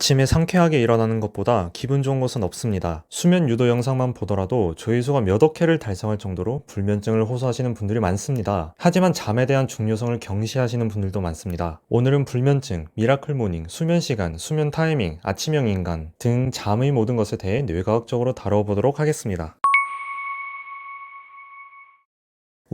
아침에 상쾌하게 일어나는 것보다 기분 좋은 것은 없습니다. 수면 유도 영상만 보더라도 조회수가 몇억 회를 달성할 정도로 불면증을 호소하시는 분들이 많습니다. 하지만 잠에 대한 중요성을 경시하시는 분들도 많습니다. 오늘은 불면증, 미라클 모닝, 수면 시간, 수면 타이밍, 아침형 인간 등 잠의 모든 것에 대해 뇌과학적으로 다뤄보도록 하겠습니다.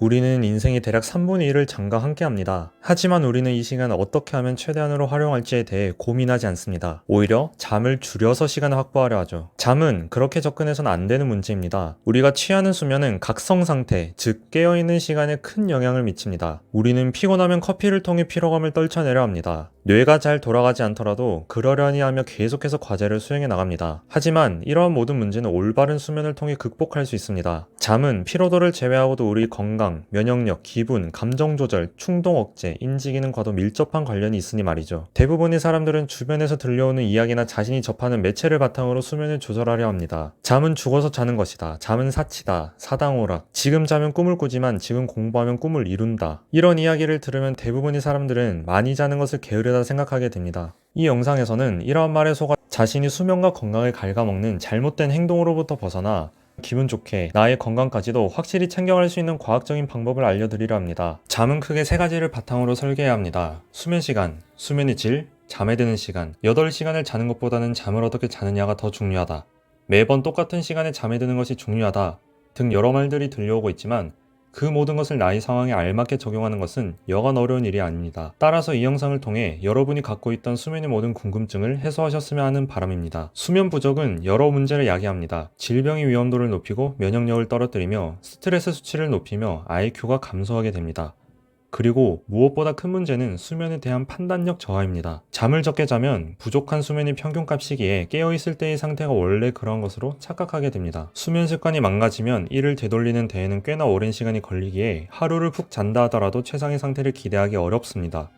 우리는 인생의 대략 3분의 1을 잠과 함께 합니다. 하지만 우리는 이 시간을 어떻게 하면 최대한으로 활용할지에 대해 고민하지 않습니다. 오히려 잠을 줄여서 시간을 확보하려 하죠. 잠은 그렇게 접근해서는 안 되는 문제입니다. 우리가 취하는 수면은 각성 상태, 즉 깨어있는 시간에 큰 영향을 미칩니다. 우리는 피곤하면 커피를 통해 피로감을 떨쳐내려 합니다. 뇌가 잘 돌아가지 않더라도 그러려니 하며 계속해서 과제를 수행해 나갑니다. 하지만 이러한 모든 문제는 올바른 수면을 통해 극복할 수 있습니다. 잠은 피로도를 제외하고도 우리 건강, 면역력, 기분, 감정 조절, 충동 억제, 인지 기능과도 밀접한 관련이 있으니 말이죠. 대부분의 사람들은 주변에서 들려오는 이야기나 자신이 접하는 매체를 바탕으로 수면을 조절하려 합니다. 잠은 죽어서 자는 것이다. 잠은 사치다. 사당오락. 지금 자면 꿈을 꾸지만 지금 공부하면 꿈을 이룬다. 이런 이야기를 들으면 대부분의 사람들은 많이 자는 것을 게으르다 생각하게 됩니다. 이 영상에서는 이러한 말에 속아 자신이 수면과 건강을 갉아먹는 잘못된 행동으로부터 벗어나 기분 좋게 나의 건강까지도 확실히 챙겨갈 수 있는 과학적인 방법을 알려드리려 합니다. 잠은 크게 세 가지를 바탕으로 설계해야 합니다. 수면 시간, 수면의 질, 잠에 드는 시간. 8시간을 자는 것보다는 잠을 어떻게 자느냐가 더 중요하다. 매번 똑같은 시간에 잠에 드는 것이 중요하다 등 여러 말들이 들려오고 있지만 그 모든 것을 나의 상황에 알맞게 적용하는 것은 여간 어려운 일이 아닙니다. 따라서 이 영상을 통해 여러분이 갖고 있던 수면의 모든 궁금증을 해소하셨으면 하는 바람입니다. 수면 부족은 여러 문제를 야기합니다. 질병의 위험도를 높이고 면역력을 떨어뜨리며 스트레스 수치를 높이며 IQ가 감소하게 됩니다. 그리고 무엇보다 큰 문제는 수면에 대한 판단력 저하입니다. 잠을 적게 자면 부족한 수면이 평균값이기에 깨어있을 때의 상태가 원래 그런 것으로 착각하게 됩니다. 수면 습관이 망가지면 이를 되돌리는 데에는 꽤나 오랜 시간이 걸리기에 하루를 푹 잔다 하더라도 최상의 상태를 기대하기 어렵습니다.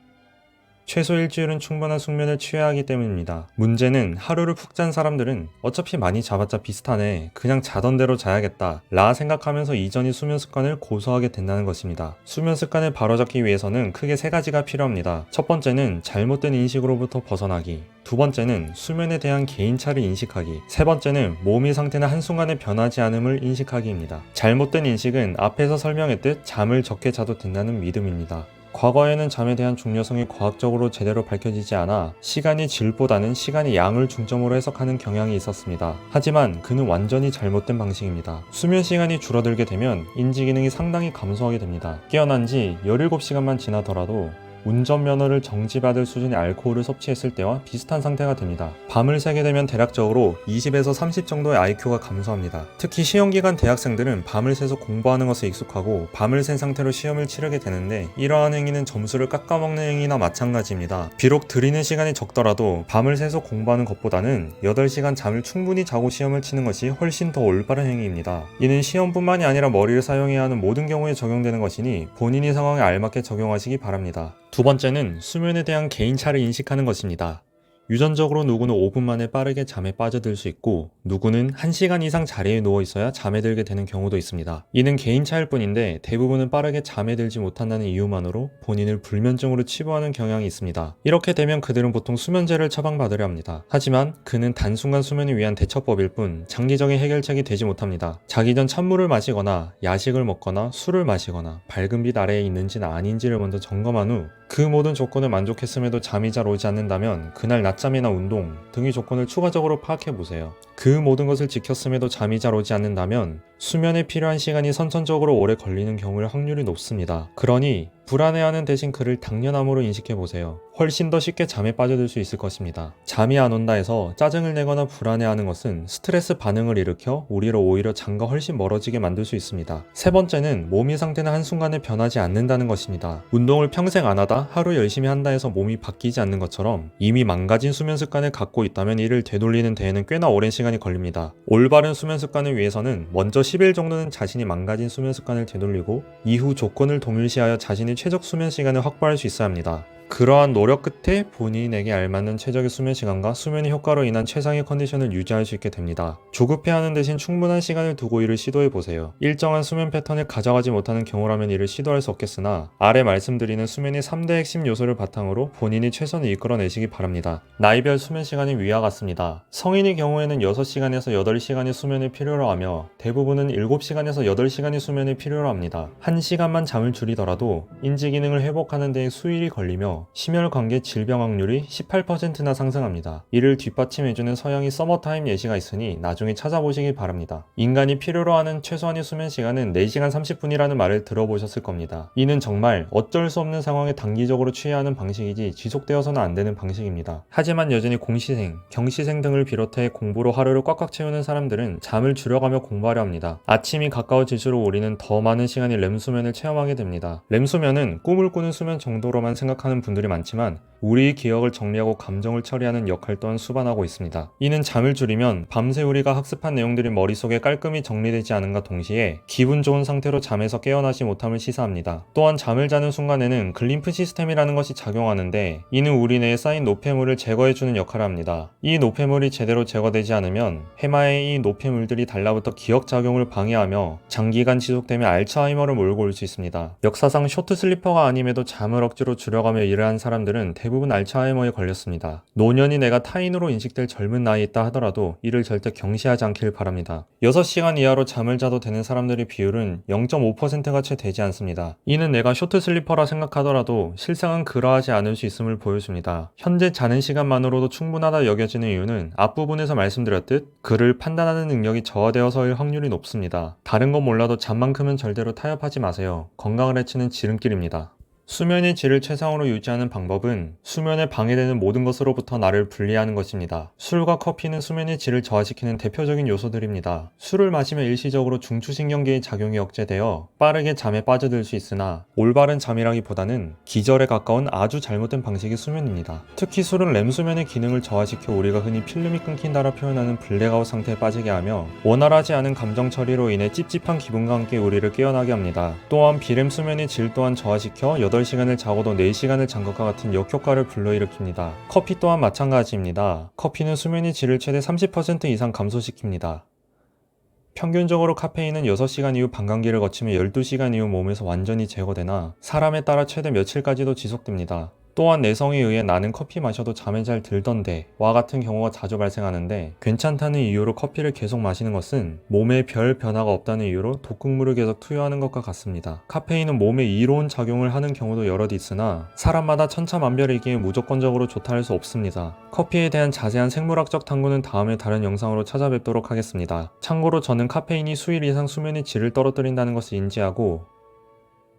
최소 일주일은 충분한 숙면을 취해야 하기 때문입니다. 문제는 하루를 푹 잔 사람들은 어차피 많이 자봤자 비슷하네, 그냥 자던 대로 자야겠다 라 생각하면서 이전의 수면 습관을 고수하게 된다는 것입니다. 수면 습관을 바로잡기 위해서는 크게 세 가지가 필요합니다. 첫 번째는 잘못된 인식으로부터 벗어나기, 두 번째는 수면에 대한 개인차를 인식하기, 세 번째는 몸의 상태는 한순간에 변하지 않음을 인식하기입니다. 잘못된 인식은 앞에서 설명했듯 잠을 적게 자도 된다는 믿음입니다. 과거에는 잠에 대한 중요성이 과학적으로 제대로 밝혀지지 않아 시간의 질보다는 시간의 양을 중점으로 해석하는 경향이 있었습니다. 하지만 그는 완전히 잘못된 방식입니다. 수면 시간이 줄어들게 되면 인지 기능이 상당히 감소하게 됩니다. 깨어난 지 17시간만 지나더라도 운전면허를 정지받을 수준의 알코올을 섭취했을 때와 비슷한 상태가 됩니다. 밤을 새게 되면 대략적으로 20에서 30 정도의 IQ가 감소합니다. 특히 시험기간 대학생들은 밤을 새서 공부하는 것에 익숙하고 밤을 샌 상태로 시험을 치르게 되는데 이러한 행위는 점수를 깎아먹는 행위나 마찬가지입니다. 비록 들이는 시간이 적더라도 밤을 새서 공부하는 것보다는 8시간 잠을 충분히 자고 시험을 치는 것이 훨씬 더 올바른 행위입니다. 이는 시험뿐만이 아니라 머리를 사용해야 하는 모든 경우에 적용되는 것이니 본인의 상황에 알맞게 적용하시기 바랍니다. 두 번째는 수면에 대한 개인차를 인식하는 것입니다. 유전적으로 누구는 5분 만에 빠르게 잠에 빠져들 수 있고 누구는 1시간 이상 자리에 누워 있어야 잠에 들게 되는 경우도 있습니다. 이는 개인차일 뿐인데 대부분은 빠르게 잠에 들지 못한다는 이유만으로 본인을 불면증으로 치부하는 경향이 있습니다. 이렇게 되면 그들은 보통 수면제를 처방받으려 합니다. 하지만 그는 단순간 수면을 위한 대처법일 뿐 장기적인 해결책이 되지 못합니다. 자기 전 찬물을 마시거나 야식을 먹거나 술을 마시거나 밝은 빛 아래에 있는지는 아닌지를 먼저 점검한 후 그 모든 조건을 만족했음에도 잠이 잘 오지 않는다면 그날 낮잠이나 운동 등의 조건을 추가적으로 파악해보세요. 그 모든 것을 지켰음에도 잠이 잘 오지 않는다면 수면에 필요한 시간이 선천적으로 오래 걸리는 경우일 확률이 높습니다. 그러니 불안해하는 대신 그를 당연함으로 인식해보세요. 훨씬 더 쉽게 잠에 빠져들 수 있을 것입니다. 잠이 안 온다 해서 짜증을 내거나 불안해하는 것은 스트레스 반응을 일으켜 우리를 오히려 잠과 훨씬 멀어지게 만들 수 있습니다. 세 번째는 몸의 상태는 한순간에 변하지 않는다는 것입니다. 운동을 평생 안 하다 하루 열심히 한다 해서 몸이 바뀌지 않는 것처럼 이미 망가진 수면 습관을 갖고 있다면 이를 되돌리는 데에는 꽤나 오랜 시간이 걸립니다. 올바른 수면 습관을 위해서는 먼저 10일 정도는 자신이 망가진 수면 습관을 되돌리고 이후 조건을 동일시하여 자신의 최적 수면 시간을 확보할 수 있어야 합니다. 그러한 노력 끝에 본인에게 알맞는 최적의 수면 시간과 수면의 효과로 인한 최상의 컨디션을 유지할 수 있게 됩니다. 조급해하는 대신 충분한 시간을 두고 이를 시도해보세요. 일정한 수면 패턴을 가져가지 못하는 경우라면 이를 시도할 수 없겠으나 아래 말씀드리는 수면의 3대 핵심 요소를 바탕으로 본인이 최선을 이끌어내시기 바랍니다. 나이별 수면 시간이 위와 같습니다. 성인의 경우에는 6시간에서 8시간의 수면을 필요로 하며 대부분은 7시간에서 8시간의 수면을 필요로 합니다. 1시간만 잠을 줄이더라도 인지 기능을 회복하는 데에 수일이 걸리며 심혈관계 질병 확률이 18%나 상승합니다. 이를 뒷받침해주는 서양의 서머타임 예시가 있으니 나중에 찾아보시기 바랍니다. 인간이 필요로 하는 최소한의 수면 시간은 4시간 30분이라는 말을 들어보셨을 겁니다. 이는 정말 어쩔 수 없는 상황에 단기적으로 취해야 하는 방식이지 지속되어서는 안 되는 방식입니다. 하지만 여전히 공시생, 경시생 등을 비롯해 공부로 하루를 꽉꽉 채우는 사람들은 잠을 줄여가며 공부하려 합니다. 아침이 가까워질수록 우리는 더 많은 시간이 렘수면을 체험하게 됩니다. 렘수면은 꿈을 꾸는 수면 정도로만 생각하는 분들이 많지만 우리의 기억을 정리하고 감정을 처리하는 역할 또한 수반하고 있습니다. 이는 잠을 줄이면 밤새 우리가 학습한 내용들이 머릿속에 깔끔히 정리되지 않은가 동시에 기분 좋은 상태로 잠에서 깨어나지 못함을 시사합니다. 또한 잠을 자는 순간에는 글림프 시스템이라는 것이 작용하는데 이는 우리 내에 쌓인 노폐물을 제거해주는 역할을 합니다. 이 노폐물이 제대로 제거되지 않으면 해마에 이 노폐물들이 달라붙어 기억작용을 방해하며 장기간 지속되면 알츠하이머를 몰고 올 수 있습니다. 역사상 쇼트 슬리퍼가 아님에도 잠을 억지로 줄여가며 일을 한 사람들은 대부분 알츠하이머에 걸렸습니다. 노년이 내가 타인으로 인식될 젊은 나이에 있다 하더라도 이를 절대 경시하지 않길 바랍니다. 6시간 이하로 잠을 자도 되는 사람들의 비율은 0.5%가 채 되지 않습니다. 이는 내가 쇼트 슬리퍼라 생각하더라도 실상은 그러하지 않을 수 있음을 보여줍니다. 현재 자는 시간만으로도 충분하다 여겨지는 이유는 앞부분에서 말씀드렸듯 그를 판단하는 능력이 저하되어서일 확률이 높습니다. 다른 건 몰라도 잠만큼은 절대로 타협하지 마세요. 건강을 해치는 지름길입니다. 수면의 질을 최상으로 유지하는 방법은 수면에 방해되는 모든 것으로부터 나를 분리하는 것입니다. 술과 커피는 수면의 질을 저하시키는 대표적인 요소들입니다. 술을 마시면 일시적으로 중추신경계의 작용이 억제되어 빠르게 잠에 빠져들 수 있으나 올바른 잠이라기보다는 기절에 가까운 아주 잘못된 방식의 수면입니다. 특히 술은 렘수면의 기능을 저하시켜 우리가 흔히 필름이 끊긴다라 표현하는 블랙아웃 상태에 빠지게 하며 원활하지 않은 감정 처리로 인해 찝찝한 기분과 함께 우리를 깨어나게 합니다. 또한 비렘 수면의 질 또한 저하시켜 8시간을 자고도 4시간을 잔 것과 같은 역효과를 불러일으킵니다. 커피 또한 마찬가지입니다. 커피는 수면의 질을 최대 30% 이상 감소시킵니다. 평균적으로 카페인은 6시간 이후 방광기를 거치며 12시간 이후 몸에서 완전히 제거되나 사람에 따라 최대 며칠까지도 지속됩니다. 또한 내성에 의해 나는 커피 마셔도 잠에 잘 들던데 와 같은 경우가 자주 발생하는데 괜찮다는 이유로 커피를 계속 마시는 것은 몸에 별 변화가 없다는 이유로 독극물을 계속 투여하는 것과 같습니다. 카페인은 몸에 이로운 작용을 하는 경우도 여럿 있으나 사람마다 천차만별이기에 무조건적으로 좋다 할 수 없습니다. 커피에 대한 자세한 생물학적 탐구는 다음에 다른 영상으로 찾아뵙도록 하겠습니다. 참고로 저는 카페인이 수일 이상 수면의 질을 떨어뜨린다는 것을 인지하고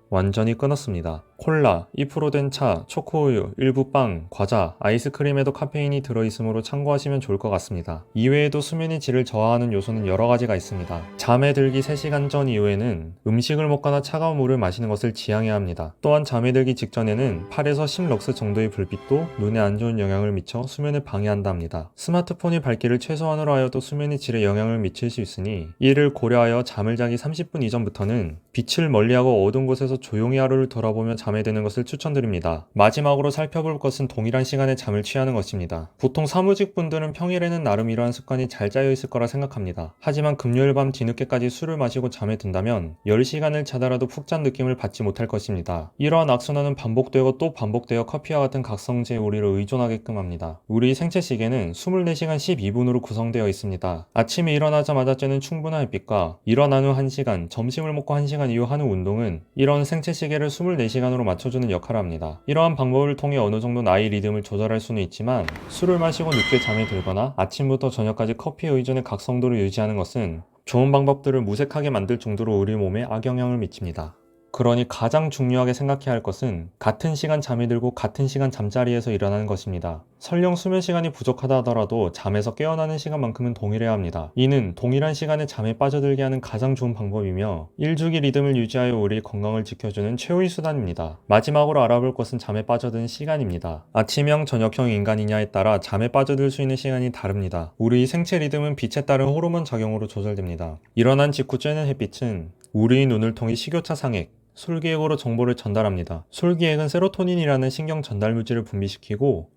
완전히 끊었습니다. 콜라, 2%된 차, 초코우유, 일부 빵, 과자, 아이스크림에도 카페인이 들어있으므로 참고하시면 좋을 것 같습니다. 이외에도 수면의 질을 저하하는 요소는 여러 가지가 있습니다. 잠에 들기 3시간 전 이후에는 음식을 먹거나 차가운 물을 마시는 것을 지양해야 합니다. 또한 잠에 들기 직전에는 8에서 10럭스 정도의 불빛도 눈에 안 좋은 영향을 미쳐 수면을 방해한다 합니다. 스마트폰의 밝기를 최소한으로 하여도 수면의 질에 영향을 미칠 수 있으니 이를 고려하여 잠을 자기 30분 이전부터는 빛을 멀리하고 어두운 곳에서 조용히 하루를 돌아보며 잠에 드는 것을 추천드립니다. 마지막으로 살펴볼 것은 동일한 시간에 잠을 취하는 것입니다. 보통 사무직 분들은 평일에는 나름 이러한 습관이 잘 짜여 있을 거라 생각합니다. 하지만 금요일 밤 뒤늦게까지 술을 마시고 잠에 든다면 10시간을 자더라도 푹 잔 느낌을 받지 못할 것입니다. 이러한 악순환은 반복되고 또 반복되어 커피와 같은 각성제에 우리를 의존하게끔 합니다. 우리 생체 시계는 24시간 12분으로 구성되어 있습니다. 아침에 일어나자마자 쬐는 충분한 햇빛과 일어난 후 1시간, 점심을 먹고 1시간 이후 하는 운동은 이런 생체 시계를 24시간으로 맞춰주는 역할을 합니다. 이러한 방법을 통해 어느 정도 나의 리듬을 조절할 수는 있지만 술을 마시고 늦게 잠에 들거나 아침부터 저녁까지 커피에 의존해 각성도를 유지하는 것은 좋은 방법들을 무색하게 만들 정도로 우리 몸에 악영향을 미칩니다. 그러니 가장 중요하게 생각해야 할 것은 같은 시간 잠이 들고 같은 시간 잠자리에서 일어나는 것입니다. 설령 수면 시간이 부족하다 하더라도 잠에서 깨어나는 시간만큼은 동일해야 합니다. 이는 동일한 시간에 잠에 빠져들게 하는 가장 좋은 방법이며 일주기 리듬을 유지하여 우리의 건강을 지켜주는 최후의 수단입니다. 마지막으로 알아볼 것은 잠에 빠져드는 시간입니다. 아침형, 저녁형 인간이냐에 따라 잠에 빠져들 수 있는 시간이 다릅니다. 우리의 생체 리듬은 빛에 따른 호르몬 작용으로 조절됩니다. 일어난 직후 쬐는 햇빛은 우리의 눈을 통해 식욕차 상액, 술기획으로 정보를 전달합니다. 술기획은 세로토닌이라는 신경 전달 물질을 분비시키고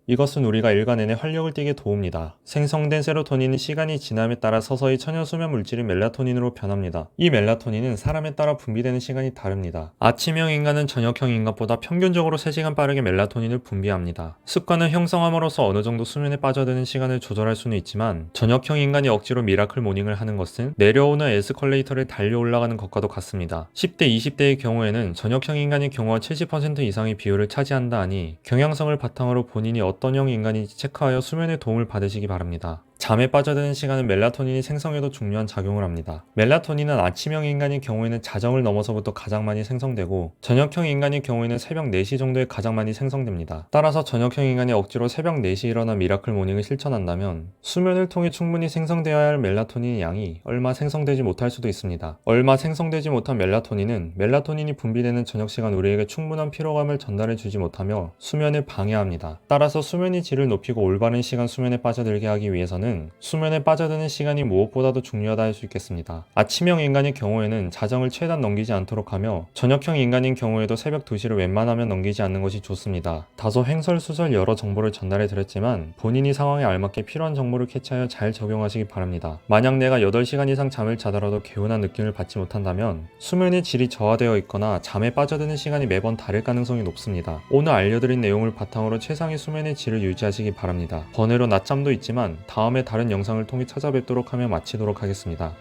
이것은 우리가 일과 내내 활력을 띠게 도웁니다. 생성된 세로토닌은 시간이 지남에 따라 서서히 천연수면 물질인 멜라토닌으로 변합니다. 이 멜라토닌은 사람에 따라 분비되는 시간이 다릅니다. 아침형 인간은 저녁형 인간보다 평균적으로 3시간 빠르게 멜라토닌을 분비합니다. 습관을 형성함으로써 어느 정도 수면에 빠져드는 시간을 조절할 수는 있지만 저녁형 인간이 억지로 미라클 모닝을 하는 것은 내려오는 에스컬레이터를 달려 올라가는 것과도 같습니다. 10대, 20대의 경우에는 저녁형 인간의 경우와 70% 이상의 비율을 차지한다 하니 경향성을 바탕으로 본인이 어떤 형 인간인지 체크하여 수면에 도움을 받으시기 바랍니다. 잠에 빠져드는 시간은 멜라토닌이 생성에도 중요한 작용을 합니다. 멜라토닌은 아침형 인간의 경우에는 자정을 넘어서부터 가장 많이 생성되고 저녁형 인간의 경우에는 새벽 4시 정도에 가장 많이 생성됩니다. 따라서 저녁형 인간이 억지로 새벽 4시에 일어나 미라클 모닝을 실천한다면 수면을 통해 충분히 생성되어야 할 멜라토닌의 양이 얼마 생성되지 못할 수도 있습니다. 얼마 생성되지 못한 멜라토닌은 멜라토닌이 분비되는 저녁 시간 우리에게 충분한 피로감을 전달해 주지 못하며 수면을 방해합니다. 따라서 수면의 질을 높이고 올바른 시간 수면에 빠져들게 하기 위해서는 수면에 빠져드는 시간이 무엇보다도 중요하다 할 수 있겠습니다. 아침형 인간의 경우에는 자정을 최대한 넘기지 않도록 하며 저녁형 인간인 경우에도 새벽 2시를 웬만하면 넘기지 않는 것이 좋습니다. 다소 횡설수설 여러 정보를 전달해 드렸지만 본인이 상황에 알맞게 필요한 정보를 캐치하여 잘 적용하시기 바랍니다. 만약 내가 8시간 이상 잠을 자더라도 개운한 느낌을 받지 못한다면 수면의 질이 저하되어 있거나 잠에 빠져드는 시간이 매번 다를 가능성이 높습니다. 오늘 알려드린 내용을 바탕으로 최상의 수면의 질을 유지하시기 바랍니다. 번외로 낮잠도 있지만 다음에 다른 영상을 통해 찾아뵙도록 하며 마치도록 하겠습니다.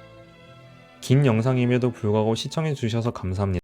긴 영상임에도 불구하고 시청해주셔서 감사합니다.